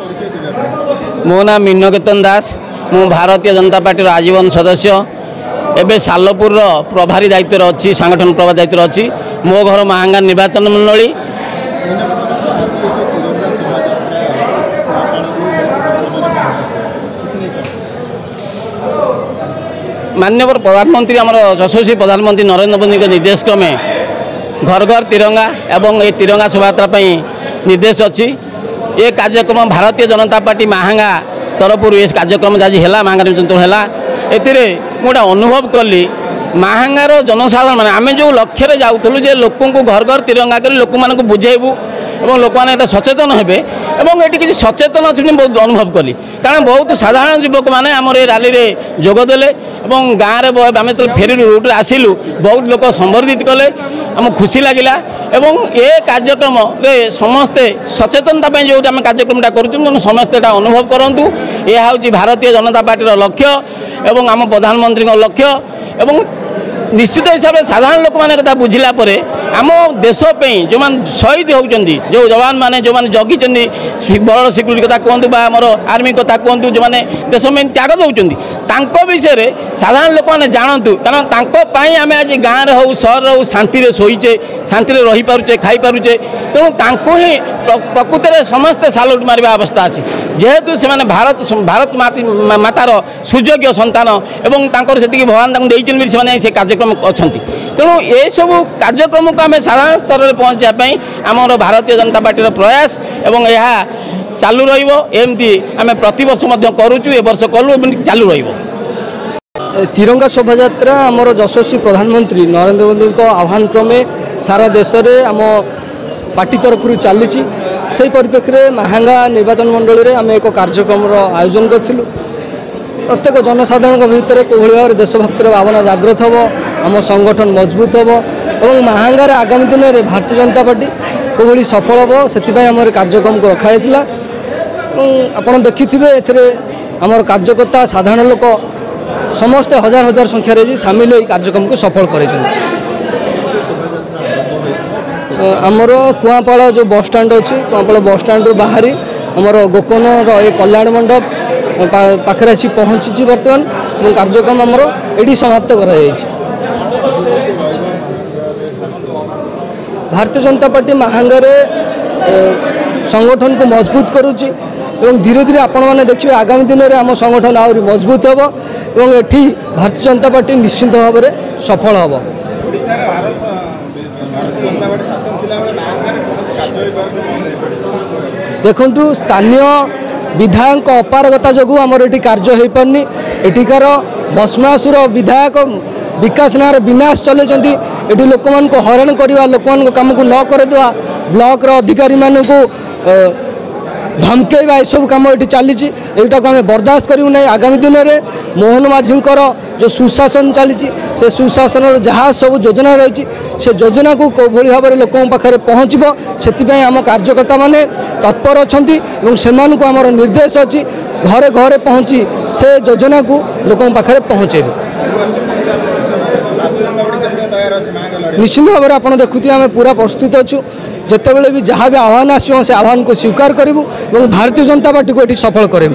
मो ना मीनकेतन दास मु भारतीय जनता पार्टी आजीवन सदस्य एवं सालपुर प्रभारी दायित्व अच्छी सांगठन प्रभारी दायित्व अच्छी मो घर महांगा निर्वाचन मंडली माननीय प्रधानमंत्री आम यशस्वी प्रधानमंत्री नरेंद्र मोदी के निर्देश क्रमे घर घर तिरंगा एवं ये तिरंगा शोभायात्रा निर्देश अच्छी ये कार्यक्रम भारतीय जनता पार्टी महांगा तरफ ये कार्यक्रम आज है महांगा निर्वाचन है एथिरे गोटे अनुभव कली महांगार जनसाधारण मैंने आम जो लक्ष्य जाऊँ जे लोक घर घर तिरंगा कर लोक मानक बुझेबू और लोक मैंने सचेतन हे और ये किसी सचेतन अच्छी बहुत अनुभव कली कारण बहुत साधारण युवक मैंने आम रैली में जोगदे और गाँव में आम जो फेरी रूट्रे आसलु बहुत लोग संबर्धित कले आम खुशी लगिला एवं ये कार्यक्रम समस्ते सचेतनता जो आम कार्यक्रमटा करूँ समस्ते अनुभव करूँ यह हूँ भारतीय जनता पार्टी लक्ष्य एवं आम प्रधानमंत्री लक्ष्य एवं निश्चित हिसाब से साधारण लोक मैंने कथा बुझिला परे आम देश जो मान शहीद होती जो जवान मैंने जो मैंने जगी बड़ सिक्यूरीटी कथा कहतु आमर आर्मी कथा कहतु जो मैंने देश में त्याग दौरान विषय में साधारण लोक मैंने जानतु कारण आम आज गाँव हो सहर हो शांति शोचे शांति रही पारुचे खाई पारुचे तेणु ही प्रकृत में समस्ते सालुट मारिबा अवस्था अच्छी जेहेतु से भारत मातार सुयोग्य संतान एवं से भगवान से कार्यक्रम अच्छा तेणु ये सब कार्यक्रम को आम साधारण स्तर में पहुँचापी आमर भारतीय जनता पार्टी प्रयास एवं यह चालू रमती आम प्रत वर्ष करुचु ए वर्ष कलु चालू तिरंगा शोभायात्रा आमर यशस्वी प्रधानमंत्री नरेंद्र मोदी आह्वान क्रमे सारा देश में आम पार्टी तरफ चली से परिप्रेक्षी में महांगा निर्वाचन मंडल में आम एक कार्यक्रम आयोजन करूँ प्रत्येक जनसाधारण भितर किभली भाव देशभक्तिर भावना जागृत हम आम संगठन मजबूत हम और महांगार आगामी दिन में भारतीय जनता पार्टी किभली सफल हम से आम कार्यक्रम को रखाई आपड़ देखिथे एमर कार्यकर्ता साधारण लोक समस्ते हजार हजार संख्यार सामिल हो कार्यक्रम को सफल कर आमर कुआपाड़ जो बस स्टाण्ड अच्छी कुआपाड़ बस स्टाण्ड बाहरी आमर गोकनर ये कल्याण मंडप पाखे आसी पहुँची बर्तमान और कार्यक्रम आमर ये समाप्त कर भारतीय जनता पार्टी महांगारे संगठन को मजबूत करुच्ची और धीरे धीरे आपण मैंने देखिए आगामी दिन में आम संगठन आहरी मजबूत हम और ये भारतीय जनता पार्टी निश्चित भाव में सफल हम देखु स्थानीय विधायक अपारगता जो आमर ये कार्य हो पारनी एठिकार भस्मासुर विधायक विकास नार विनाश चलती ये लोक मान हराण करवा लोक मान कम को न करदेवा ब्लॉक अधिकारी मानक धमकेवा यू कम ये चली यहाँ को आम बर्दाश्त करूँ ना आगामी दिन में मोहन माझी जो सुशासन चली से सुशासन जहाँ सब योजना रही से योजना को कौभली भाव में लोक पाखे पहुँचब से आम कार्यकर्ता मैंने तत्पर अच्छा से आमर निर्देश अच्छी घरे घरे पहुँची से योजना को लोक पाखे पहुँचेबे निश्चित भाव में आप देखुए आम पूरा प्रस्तुत अच्छु जितेबाला भी जहाँ भी आह्वान आसो से आह्वान को स्वीकार करूँ और भारतीय जनता पार्टी को ये सफल करूँ।